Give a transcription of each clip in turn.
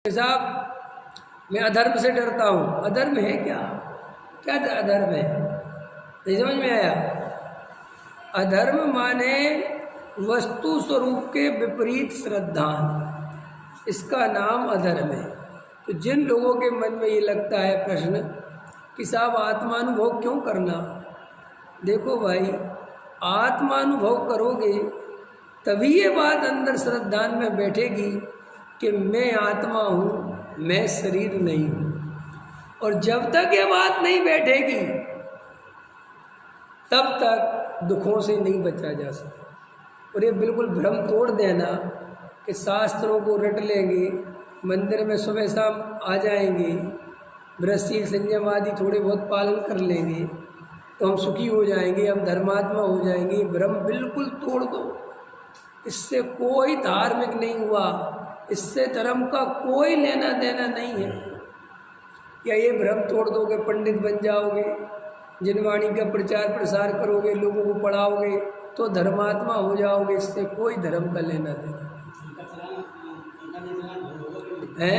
साहब मैं अधर्म से डरता हूँ। अधर्म है क्या? क्या अधर्म है? नहीं समझ में आया। अधर्म माने वस्तु स्वरूप के विपरीत श्रद्धा, इसका नाम अधर्म है। तो जिन लोगों के मन में ये लगता है प्रश्न कि साहब आत्मानुभव क्यों करना, देखो भाई आत्मानुभव करोगे तभी ये बात अंदर श्रद्धा में बैठेगी कि मैं आत्मा हूँ, मैं शरीर नहीं हूँ। और जब तक ये बात नहीं बैठेगी तब तक दुखों से नहीं बचा जा सकता। और ये बिल्कुल भ्रम तोड़ देना कि शास्त्रों को रट लेंगे, मंदिर में सुबह शाम आ जाएंगे, ब्रह्मचर्य संयम आदि थोड़े बहुत पालन कर लेंगे तो हम सुखी हो जाएंगे, हम धर्मात्मा हो जाएंगे। भ्रम बिल्कुल तोड़ दो। इससे कोई धार्मिक नहीं हुआ, इससे धर्म का कोई लेना देना नहीं है। या ये भ्रम तोड़ दोगे पंडित बन जाओगे, जिनवाणी का प्रचार प्रसार करोगे, लोगों को पढ़ाओगे तो धर्मात्मा हो जाओगे, इससे कोई धर्म का लेना देना है।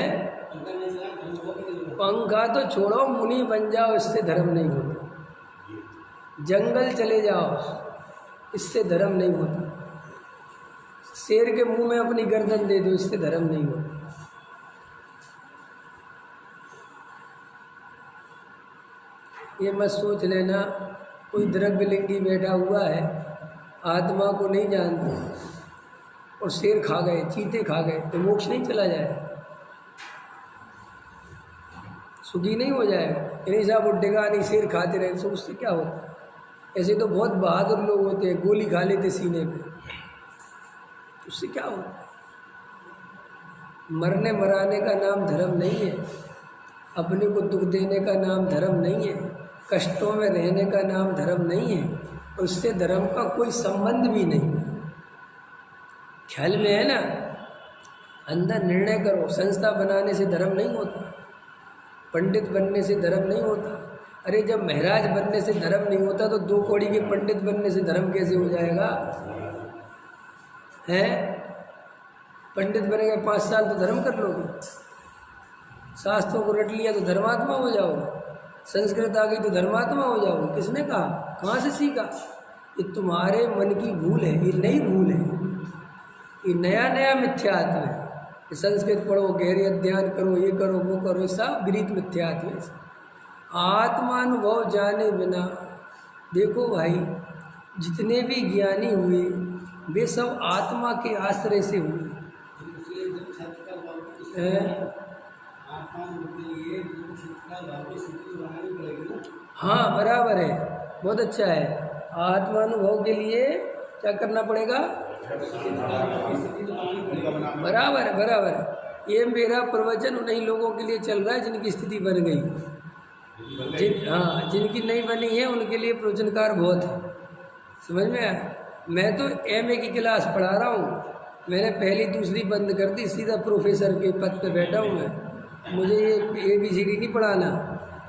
पंखा तो छोड़ो, मुनि बन जाओ, इससे धर्म नहीं होता। जंगल चले जाओ, इससे धर्म नहीं होता। शेर के मुंह में अपनी गर्दन दे दो, इससे धर्म नहीं होता। ये मत सोच लेना कोई द्रव्यलिंगी बैठा हुआ है, आत्मा को नहीं जानता और शेर खा गए, चीते खा गए तो मोक्ष नहीं चला जाए, सुखी नहीं हो जाएगा। नहीं साहब उठेगा नहीं, शेर खाते रहे तो उससे क्या होता है? ऐसे तो बहुत बहादुर लोग होते हैं, गोली खा लेते सीने पे, उससे क्या होता है? मरने मराने का नाम धर्म नहीं है, अपने को दुख देने का नाम धर्म नहीं है, कष्टों में रहने का नाम धर्म नहीं है, और उससे धर्म का कोई संबंध भी नहीं। ख्याल में है ना? अंदर निर्णय करो। संस्था बनाने से धर्म नहीं होता, पंडित बनने से धर्म नहीं होता। अरे जब महाराज बनने से धर्म नहीं होता तो 2 कौड़ी के पंडित बनने से धर्म कैसे हो जाएगा? है पंडित बनेगा 5 साल तो धर्म कर लोगे, शास्त्रों को रट लिया तो धर्मात्मा हो जाओगे, संस्कृत आ गई तो धर्मात्मा हो जाओगे। किसने कहा? कहाँ से सीखा? ये तुम्हारे मन की भूल है, ये नई भूल है, ये नया नया मिथ्यात्व है। ये संस्कृत पढ़ो, गहरे अध्ययन करो, ये करो वो करो, ये सब विपरीत मिथ्यात्व है। आत्मानुभव जाने बिना, देखो भाई जितने भी ज्ञानी हुए वे सब आत्मा के आश्रय से हुए। हाँ बराबर है, बहुत अच्छा है। आत्मानुभव के लिए क्या करना पड़ेगा? बराबर है, बराबर है। ये मेरा प्रवचन उन्हीं लोगों के लिए चल रहा है जिनकी स्थिति बन गई। जिनकी नहीं बनी है उनके लिए प्रवचनकार बहुत है। समझ में आया? मैं तो एमए की क्लास पढ़ा रहा हूँ, मैंने पहली दूसरी बंद कर दी, सीधा प्रोफेसर के पद पे बैठा हूँ मैं। मुझे ये ABCD नहीं पढ़ाना,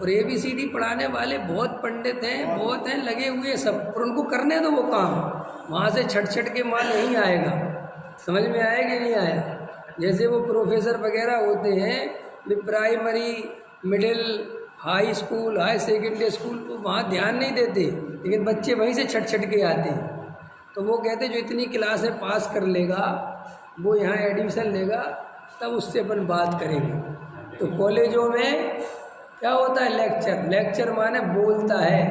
और ABCD पढ़ाने वाले बहुत पंडित हैं, बहुत हैं, लगे हुए सब, और उनको करने दो वो काम। वहाँ से छट के माल नहीं आएगा। समझ में आया कि नहीं आया? जैसे वो प्रोफेसर वगैरह होते हैं, वे primary, middle, high school, high secondary school को वहाँ ध्यान नहीं देते, लेकिन बच्चे वहीं से छट के आते हैं। तो वो कहते जो इतनी क्लासें पास कर लेगा वो यहाँ एडमिशन लेगा, तब उससे अपन बात करेंगे। तो कॉलेजों में क्या होता है? लेक्चर माने बोलता है,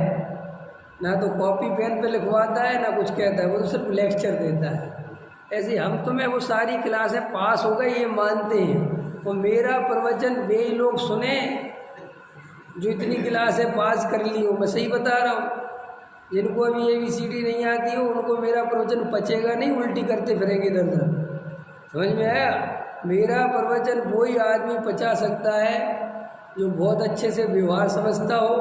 ना तो कॉपी पेन पे लिखवाता है ना कुछ कहता है, वो तो सिर्फ लेक्चर देता है। ऐसे हम तुम्हें वो सारी क्लासें पास हो गई ये मानते हैं, तो मेरा प्रवचन वे लोग सुने जो इतनी क्लासें पास कर ली हो। मैं सही बता रहा हूँ। जिनको अभी ABCD नहीं आती हो उनको मेरा प्रवचन पचेगा नहीं, उल्टी करते फिरेंगे इधर उधर। समझ में आया? मेरा प्रवचन वही आदमी पचा सकता है जो बहुत अच्छे से व्यवहार समझता हो,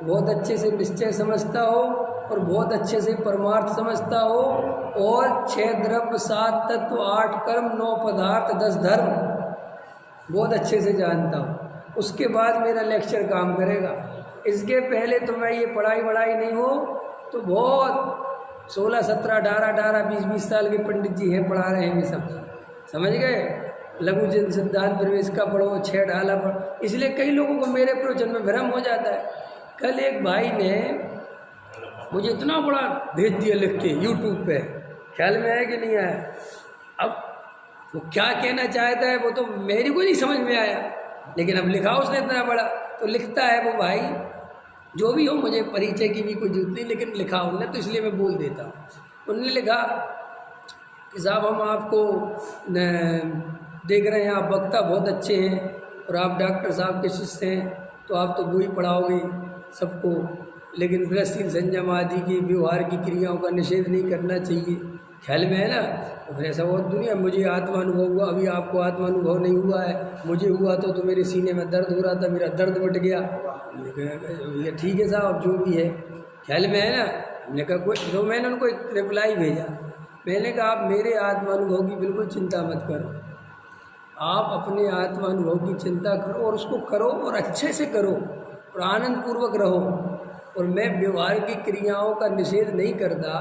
बहुत अच्छे से निश्चय समझता हो, और बहुत अच्छे से परमार्थ समझता हो, और 6 द्रव्य 7 तत्व 8 कर्म 9 पदार्थ 10 धर्म बहुत अच्छे से जानता हो। उसके बाद मेरा लेक्चर काम करेगा। इसके पहले तो मैं ये पढ़ाई नहीं हो तो बहुत 16, 17, 18, 20 साल के पंडित जी हैं, पढ़ा रहे हैं ये सब। समझ गए? लघु जन सिद्धांत प्रवेश का पढ़ो, 6 ढाला पढ़ो, इसलिए कई लोगों को मेरे प्रवचन में भ्रम हो जाता है। कल एक भाई ने मुझे इतना बड़ा भेज दिया लिख के यूट्यूब पे, ख्याल में आया कि नहीं आया? अब वो क्या कहना चाहता है वो तो मेरी को नहीं समझ में आया, लेकिन अब लिखा उसने इतना बड़ा, तो लिखता है वो भाई, जो भी हो, मुझे परिचय की भी कोई जरूरत नहीं, लेकिन लिखा उन्होंने तो इसलिए मैं बोल देता हूँ। उन्होंने लिखा कि साहब हम आपको देख रहे हैं, आप वक्ता बहुत अच्छे हैं और आप डॉक्टर साहब के शिष्य हैं, तो आप तो वो ही पढ़ाओगे सबको, लेकिन गृहस्थी संयम आदि की व्यवहार की क्रियाओं का निषेध नहीं करना चाहिए, ख्याल में है ना? तो फिर ऐसा बहुत दुनिया, मुझे आत्मानुभव हुआ, अभी आपको आत्मानुभव नहीं हुआ है, मुझे हुआ तो मेरे सीने में दर्द हो रहा था, मेरा दर्द मिट गया। ये ठीक है साहब, जो भी है, ख्याल में है ना? हमने कहा कोई, तो मैंने उनको एक रिप्लाई भेजा, मैंने कहा आप मेरे आत्मानुभव की बिल्कुल चिंता मत करो, आप अपने आत्मानुभव की चिंता करो और उसको करो और अच्छे से करो और आनंद पूर्वक रहो। और मैं व्यवहार की क्रियाओं का निषेध नहीं करता,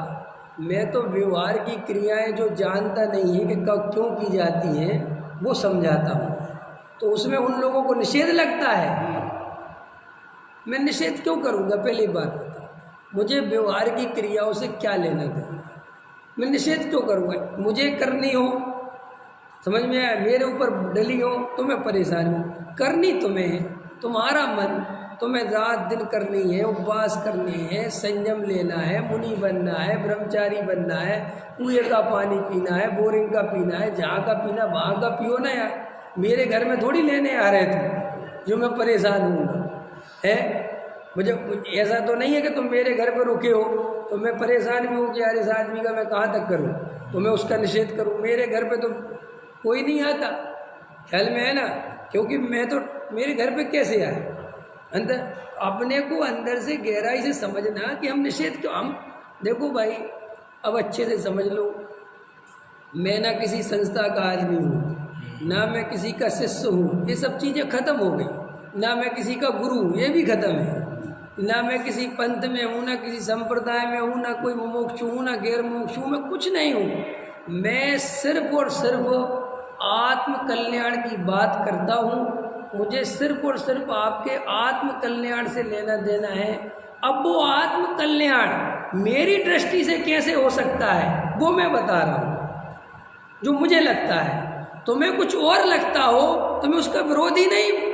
मैं तो व्यवहार की क्रियाएं जो जानता नहीं है कि कब क्यों की जाती हैं वो समझाता हूँ। तो उसमें उन लोगों को निषेध लगता है, मैं निषेध क्यों करूँगा? पहली बात बताओ, मुझे व्यवहार की क्रियाओं से क्या लेना देना? मैं निषेध क्यों करूँगा? मुझे करनी हो, समझ में आया, मेरे ऊपर डली हो तो मैं परेशान हूँ, करनी तुम्हें है, तुम्हारा मन, तुम्हें रात दिन करनी है, उपवास करनी है, संयम लेना है, मुनि बनना है, ब्रह्मचारी बनना है, कुएं का पानी पीना है, बोरिंग का पीना है, जहाँ का पीना वहाँ का पियो ना यार। मेरे घर में थोड़ी लेने आ रहे थे जो मैं परेशान हूँ है। मुझे ऐसा तो नहीं है कि तुम मेरे घर पर रुके हो तो मैं परेशान भी हूँ कि यार इस आदमी का मैं कहाँ तक करूँ, तो मैं उसका निषेध करूँ। मेरे घर पे तो कोई नहीं आता, ख्याल में है ना? क्योंकि मैं तो मेरे घर पे कैसे आए? अंदर अपने को अंदर से गहराई से समझना कि हम निषेध क्यों। हम देखो भाई, अब अच्छे से समझ लो, मैं ना किसी संस्था का आदमी हूँ, ना मैं किसी का शिष्य हूँ, ये सब चीज़ें खत्म हो गई। ना मैं किसी का गुरु हूँ, ये भी खत्म है। ना मैं किसी पंथ में हूँ, ना किसी संप्रदाय में हूँ, ना कोई मुमुक्षु हूँ, ना गैर मुमुक्षु हूँ, मैं कुछ नहीं हूँ। मैं सिर्फ और सिर्फ आत्म कल्याण की बात करता हूँ। मुझे सिर्फ और सिर्फ आपके आत्म कल्याण से लेना देना है। अब वो आत्म कल्याण मेरी दृष्टि से कैसे हो सकता है वो मैं बता रहा हूँ, जो मुझे लगता है। तुम्हें कुछ और लगता हो तो मैं उसका विरोधी नहीं हूँ।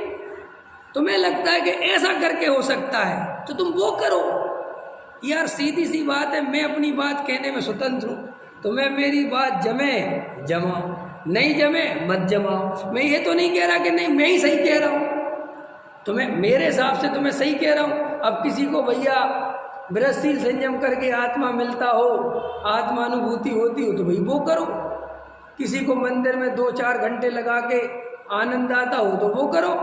तुम्हें लगता है कि ऐसा करके हो सकता है तो तुम वो करो यार, सीधी सी बात है। मैं अपनी बात कहने में स्वतंत्र हूँ। तुम्हें मेरी बात जमे जमाओ, नहीं जमे मत जमाओ। मैं ये तो नहीं कह रहा कि नहीं मैं ही सही कह रहा हूँ, तुम्हें मेरे हिसाब से तो मैं सही कह रहा हूँ। अब किसी को भैया गृहस्थी संयम करके आत्मा मिलता हो, आत्मानुभूति होती हो तो भाई वो करो। किसी को मंदिर में 2-4 घंटे लगा के आनंद आता हो तो वो करो।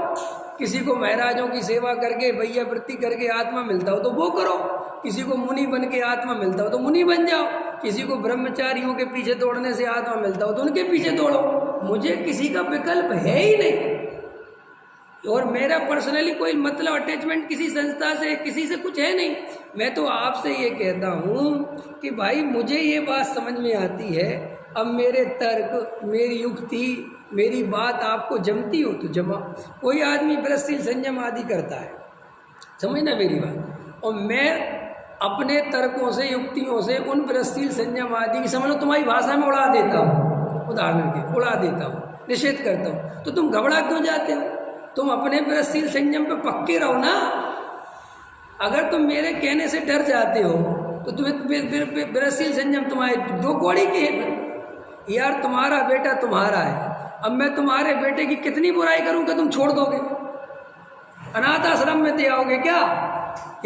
किसी को महाराजों की सेवा करके भैया वृत्ति करके आत्मा मिलता हो तो वो करो। किसी को मुनि बन के आत्मा मिलता हो तो मुनि बन जाओ। किसी को ब्रह्मचारियों के पीछे दौड़ने से आत्मा मिलता हो तो उनके पीछे दौड़ो। मुझे किसी का विकल्प है ही नहीं। और मेरा पर्सनली कोई मतलब अटैचमेंट किसी संस्था से किसी से कुछ है नहीं। मैं तो आपसे ये कहता हूँ कि भाई मुझे ये बात समझ में आती है। अब मेरे तर्क, मेरी युक्ति, मेरी बात आपको जमती हो तो जमा। कोई आदमी गृहस्थी संयम आदि करता है, समझना मेरी बात, और मैं अपने तर्कों से युक्तियों से उन गृहस्थी संयम आदि की समझ लो तुम्हारी भाषा में उड़ा देता हूँ, उदाहरण के उड़ा देता हूँ, निषेध करता हूँ, तो तुम घबरा क्यों जाते हो? तुम अपने गृहस्थी संयम पे पक्के रहो ना। अगर तुम मेरे कहने से डर जाते हो तो तुम्हें गृहस्थी संयम तुम्हारे 2 कौड़ी की है यार। तुम्हारा बेटा तुम्हारा है, अब मैं तुम्हारे बेटे की कितनी बुराई करूं कि तुम छोड़ दोगे? अनाथ आश्रम में दे आओगे क्या?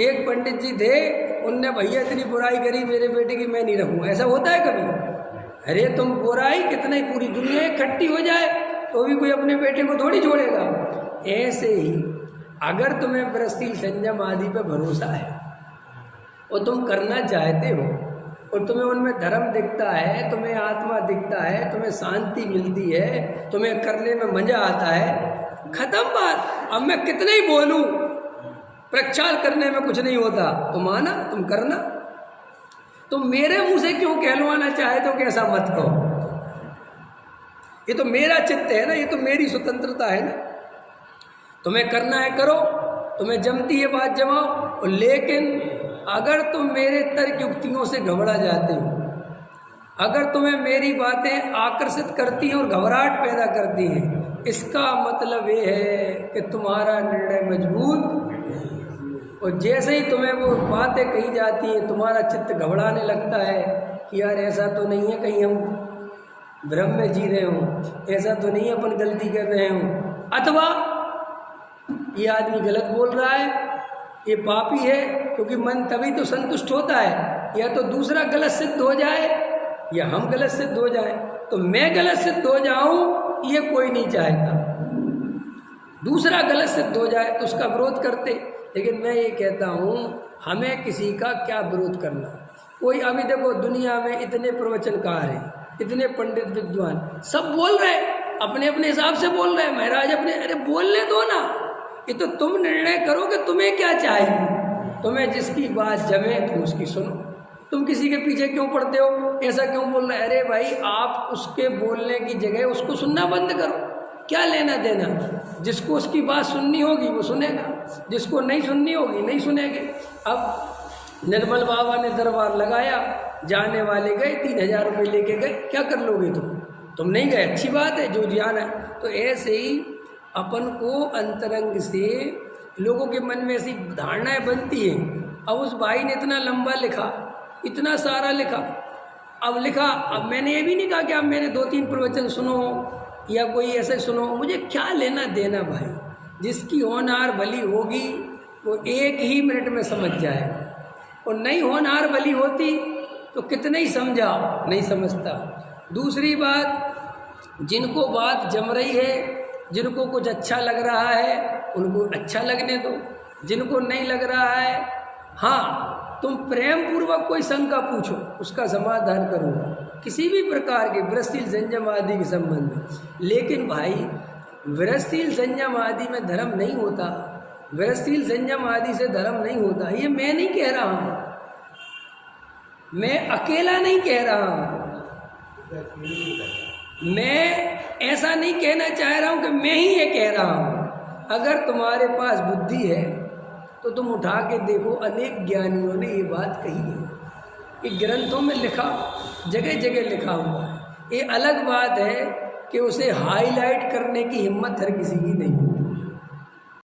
एक पंडित जी थे, उनने भैया इतनी बुराई करी मेरे बेटे की, मैं नहीं रहूँ। ऐसा होता है कभी? अरे तुम बुराई कितना ही पूरी दुनिया इकट्ठी हो जाए तो भी कोई अपने बेटे को थोड़ी छोड़ेगा। ऐसे ही अगर तुम्हें गृहस्थी संयम आदि पे भरोसा है और तुम करना चाहते हो और तुम्हें उनमें धर्म दिखता है, तुम्हें आत्मा दिखता है, तुम्हें शांति मिलती है, तुम्हें करने में मजा आता है, खत्म बात। अब मैं कितने ही बोलूं, प्रक्षाल करने में कुछ नहीं होता। तुम आना, तुम करना। तुम मेरे मुंह से क्यों कहलवाना चाहे तो कैसा मत कहो। ये तो मेरा चित्त है ना, ये तो मेरी स्वतंत्रता है ना। तुम्हें करना है करो, तुम्हें जमती है बात जमाओ, लेकिन अगर तुम मेरे तर्क युक्तियों से घबरा जाते हो, अगर तुम्हें मेरी बातें आकर्षित करती हैं और घबराहट पैदा करती हैं, इसका मतलब ये है कि तुम्हारा निर्णय मजबूत। और जैसे ही तुम्हें वो बातें कही जाती हैं, तुम्हारा चित्त घबराने लगता है कि यार ऐसा तो नहीं है कहीं हम भ्रम में जी रहे हों, ऐसा तो नहीं अपन गलती कर रहे हों, अथवा ये आदमी गलत बोल रहा है, ये पापी है। क्योंकि मन तभी तो संतुष्ट होता है, या तो दूसरा गलत सिद्ध हो जाए या हम गलत सिद्ध हो जाए। तो मैं गलत सिद्ध हो जाऊं ये कोई नहीं चाहता, दूसरा गलत सिद्ध हो जाए तो उसका विरोध करते। लेकिन मैं ये कहता हूँ हमें किसी का क्या विरोध करना। कोई अभी देखो दुनिया में इतने प्रवचनकार हैं, इतने पंडित विद्वान, सब बोल रहे अपने अपने हिसाब से बोल रहे हैं, महाराज अपने, अरे बोलने दो ना। ये तो तुम निर्णय करो कि तुम्हें क्या चाहिए। तुम्हें जिसकी बात जमे तुम उसकी सुनो। तुम किसी के पीछे क्यों पड़ते हो, ऐसा क्यों बोल रहे हैं? अरे भाई आप उसके बोलने की जगह उसको सुनना बंद करो, क्या लेना देना। जिसको उसकी बात सुननी होगी वो सुनेगा, जिसको नहीं सुननी होगी नहीं सुनेंगे। अब निर्मल बाबा ने दरबार लगाया, जाने वाले गए, 3000 रुपये लेके गए, क्या कर लोगे तुम नहीं गए, अच्छी बात है, जो जाना है। तो ऐसे ही अपन को अंतरंग से लोगों के मन में ऐसी धारणाएं बनती हैं। अब उस भाई ने इतना लंबा लिखा, इतना सारा लिखा, अब लिखा, अब मैंने ये भी नहीं कहा कि आप मेरे 2-3 प्रवचन सुनो या कोई ऐसे सुनो, मुझे क्या लेना देना भाई। जिसकी होनहार भली होगी वो 1 ही मिनट में समझ जाएगा, और नहीं होनहार भली होती तो कितने ही समझा, नहीं समझता। दूसरी बात, जिनको बात जम रही है, जिनको कुछ अच्छा लग रहा है उनको अच्छा लगने दो, जिनको नहीं लग रहा है, हाँ तुम प्रेम पूर्वक कोई शंका पूछो, उसका समाधान करूँगा किसी भी प्रकार के वृषशील संयम आदि के संबंध में। लेकिन भाई वृषशील संयम आदि में धर्म नहीं होता, वृषशील संयम आदि से धर्म नहीं होता। ये मैं नहीं कह रहा हूँ, मैं अकेला नहीं कह रहा हूँ, मैं ऐसा नहीं कहना चाह रहा हूँ कि मैं ही ये कह रहा हूँ। अगर तुम्हारे पास बुद्धि है तो तुम उठा के देखो, अनेक ज्ञानियों ने ये बात कही है, कि ग्रंथों में लिखा, जगह जगह लिखा हुआ है। ये अलग बात है कि उसे हाईलाइट करने की हिम्मत हर किसी की नहीं होती।